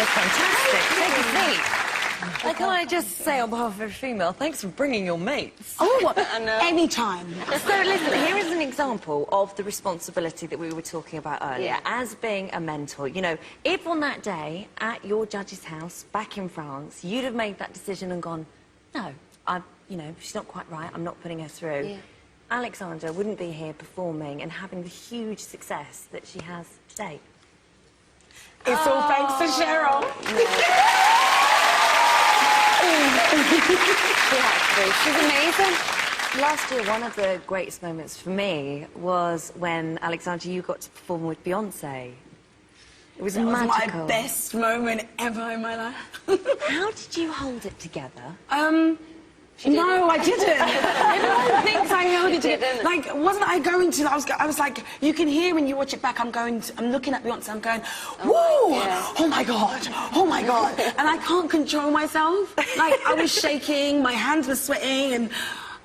was fantastic. Take a seat. And can I just say on behalf of every female, thanks for bringing your mates. Oh, anytime. So listen, here is an example of the responsibility that we were talking about earlier, as being a mentor. You know, if on that day at your judge's house back in France, you'd have made that decision and gone, no, you know, she's not quite right, I'm not putting her through. Yeah. Alexandra wouldn't be here performing and having the huge success that she has today. It's all thanks to Cheryl. She's amazing. Last year, one of the greatest moments for me was when, Alexandra, you got to perform with Beyonce. It was magical. That was my best moment ever in my life. How did you hold it together? No, I didn't. Everyone thinks I held it together. Like, wasn't I going to... I was like, you can hear when you watch it back, I'm looking at Beyonce, I'm going, whoa! Oh my God, oh my God. And I can't control myself. Like, I was shaking, my hands were sweating, and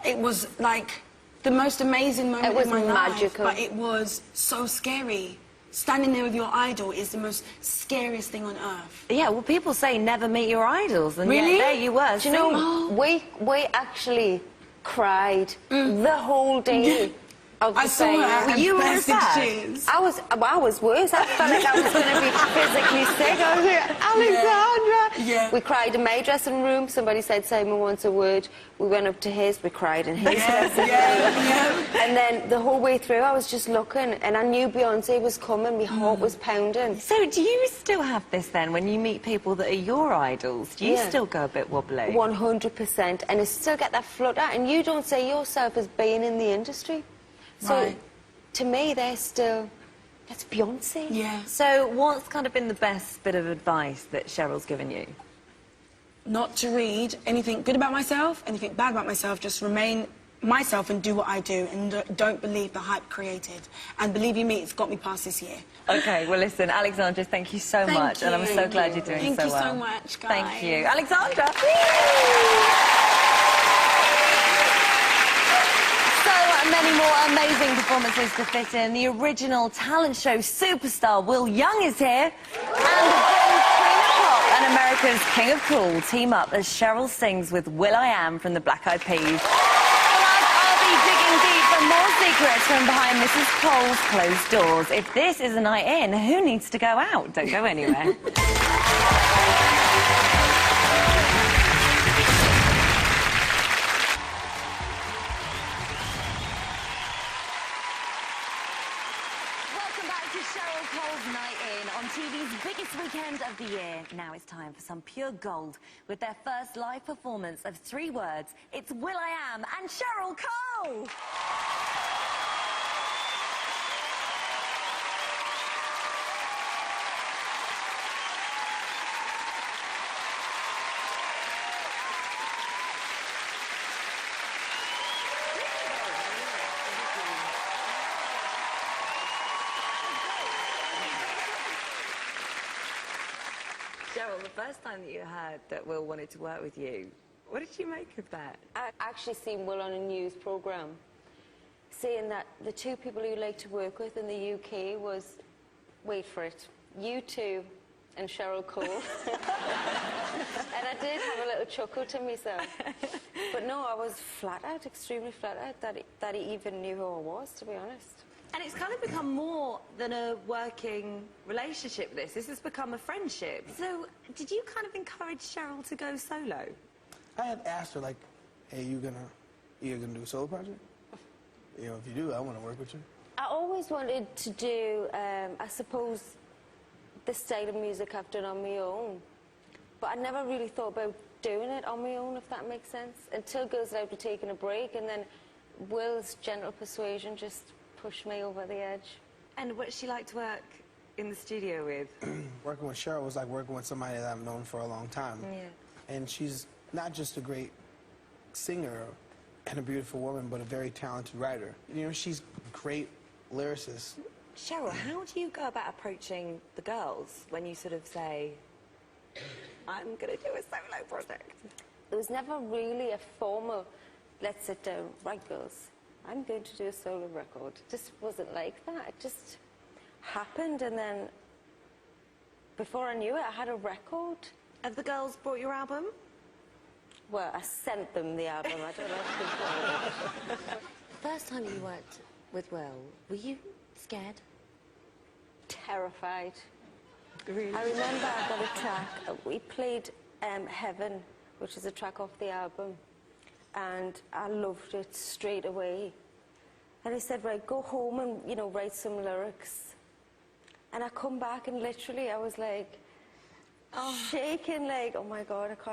it was, like, the most amazing moment in my life. But it was so scary. Standing there with your idol is the most scariest thing on earth. Yeah, well, people say never meet your idols, and really? yet there you were. Do you know, we actually cried the whole day. I saw her and you were sad. I was worse. I felt like I was going to be physically sick. I was like, Alexandra. Yeah. We cried in my dressing room. Somebody said Simon wants a word. We went up to his. We cried in his dressing room. And then the whole way through, I was just looking, and I knew Beyonce was coming. My heart was pounding. So do you still have this then when you meet people that are your idols? Do you still go a bit wobbly? 100%, and I still get that flutter. And you don't see yourself as being in the industry. So, to me, they're still... That's Beyonce. Yeah. So, what's kind of been the best bit of advice that Cheryl's given you? Not to read anything good about myself, anything bad about myself, just remain myself and do what I do, and don't believe the hype created. And believe you me, it's got me past this year. OK, well, listen, Alexandra, thank you so much, and I'm so glad you're doing so well. Thank you so much, guys. Thank you. Alexandra! Many more amazing performances to fit in. The original talent show superstar Will Young is here. And the Britain's Queen of Pop and America's King of Cool team up as Cheryl sings with will.i.am from the Black Eyed Peas. Plus, I'll be digging deep for more secrets from behind Mrs. Cole's closed doors. If this is a night in, who needs to go out? Don't go anywhere. Cheryl Cole's Night In on TV's biggest weekend of the year. Now it's time for some pure gold with their first live performance of 3 words. It's will.i.am and Cheryl Cole! Cheryl, the first time that you heard that Will wanted to work with you, what did you make of that? I actually seen Will on a news programme saying that the 2 people he liked to work with in the UK was, wait for it, U2 and Cheryl Cole. And I did have a little chuckle to myself. But no, I was flattered, extremely flattered that he even knew who I was, to be honest. And it's kind of become more than a working relationship, this. This has become a friendship. So, did you kind of encourage Cheryl to go solo? I had asked her, like, hey, you gonna do a solo project? You know, if you do, I want to work with you. I always wanted to do, I suppose, the style of music I've done on my own. But I never really thought about doing it on my own, if that makes sense, until Girls Aloud were taking a break, and then Will's gentle persuasion just pushed me over the edge. And what's she like to work in the studio with? Working with Cheryl was like working with somebody that I've known for a long time. Yeah. And she's not just a great singer and a beautiful woman, but a very talented writer. You know, she's a great lyricist. Cheryl, how do you go about approaching the girls when you sort of say, I'm going to do a solo project? There was never really a formal, let's sit down, right girls, I'm going to do a solo record. It just wasn't like that. It just happened, and then before I knew it, I had a record. Have the girls brought your album? Well, I sent them the album. I don't know if they bought it. First time you worked with Will, were you scared? Terrified. Really? I remember I got a track. We played Heaven, which is a track off the album, and I loved it straight away. And he said, right, go home and, you know, write some lyrics. And I come back and literally I was like, shaking, like, oh my God, I've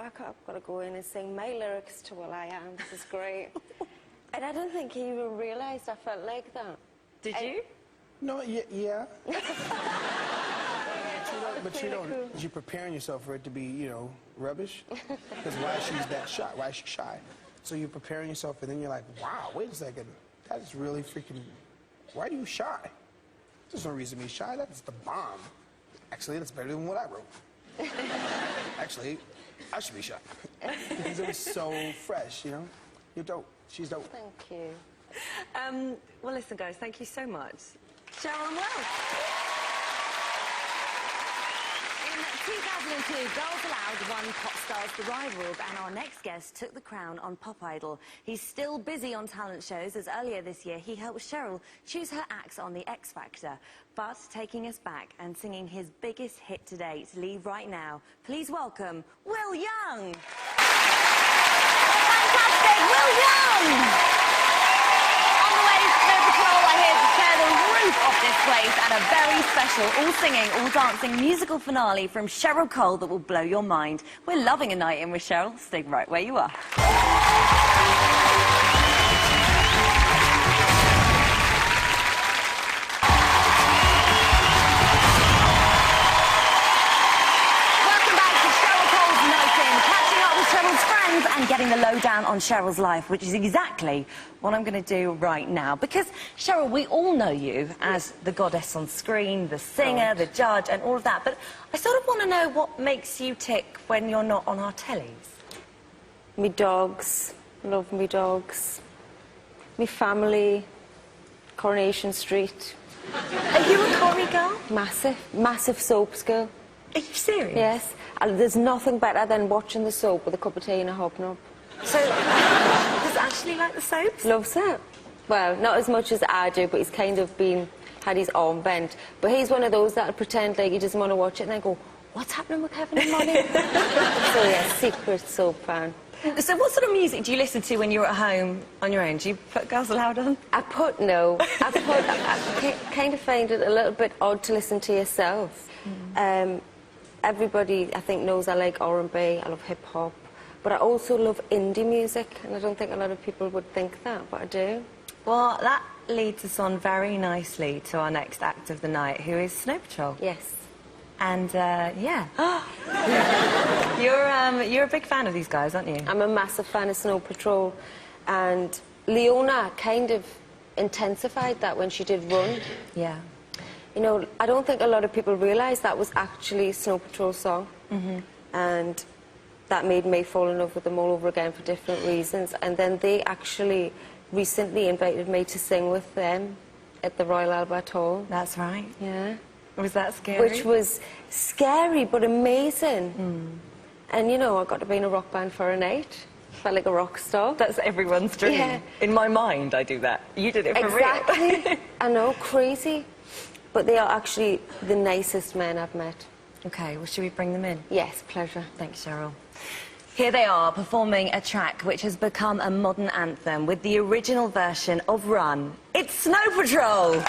got to go in and sing my lyrics to Will I Am. This is great. And I don't think he even realised I felt like that. Did you? No, yeah. But you know, you're preparing yourself for it to be, you know, rubbish. Because why she's that shy? Why is she shy? So you're preparing yourself, and then you're like, wow, wait a second. That is really freaking... Why are you shy? There's no reason to be shy. That's the bomb. Actually, that's better than what I wrote. Actually, I should be shy. Because it was so fresh, you know? You're dope. She's dope. Thank you. Well, listen, guys, thank you so much. Cheryl and Will. In 2002, Girls Aloud won Pop Stars The Rivals, and our next guest took the crown on Pop Idol. He's still busy on talent shows, as earlier this year he helped Cheryl choose her acts on The X Factor. But taking us back and singing his biggest hit to date, Leave Right Now, please welcome Will Young. Fantastic, Will Young! On the way, Snow Patrol are here to tear the roof off this place, and a very special, all-singing, all-dancing musical finale from Cheryl Cole that will blow your mind. We're loving a night in with Cheryl. Stay right where you are. And getting the lowdown on Cheryl's life, which is exactly what I'm going to do right now. Because, Cheryl, we all know you as the goddess on screen, the singer, the judge, and all of that. But I sort of want to know what makes you tick when you're not on our tellies. Me dogs. Love me dogs. Me family. Coronation Street. Are you a Corrie girl? Massive soaps girl. Are you serious? Yes. There's nothing better than watching the soap with a cup of tea and a hobnob. So, does Ashley like the soaps? Loves it. Well, not as much as I do, but he's kind of had his arm bent. But he's one of those that'll pretend like he doesn't want to watch it and then go, what's happening with Kevin and Molly? So, yeah, secret soap fan. So what sort of music do you listen to when you're at home on your own? Do you put Girls Aloud on? I kind of find it a little bit odd to listen to yourself. Everybody, I think, knows I like R&B, I love hip-hop, but I also love indie music, and I don't think a lot of people would think that, but I do. Well, that leads us on very nicely to our next act of the night, who is Snow Patrol. Yes. And, yeah. You're a big fan of these guys, aren't you? I'm a massive fan of Snow Patrol, and Leona kind of intensified that when she did Run. Yeah. You know, I don't think a lot of people realise that was actually Snow Patrol's song. And that made me fall in love with them all over again for different reasons. And then they actually recently invited me to sing with them at the Royal Albert Hall. That's right. Yeah. Was that scary? Which was scary, but amazing. And, you know, I got to be in a rock band for a night. Felt like a rock star. That's everyone's dream. Yeah. In my mind, I do that. You did it for real. Exactly. I know, crazy. But they are actually the nicest men I've met. OK, well, should we bring them in? Yes, pleasure. Thanks, Cheryl. Here they are, performing a track which has become a modern anthem with the original version of Run. It's Snow Patrol!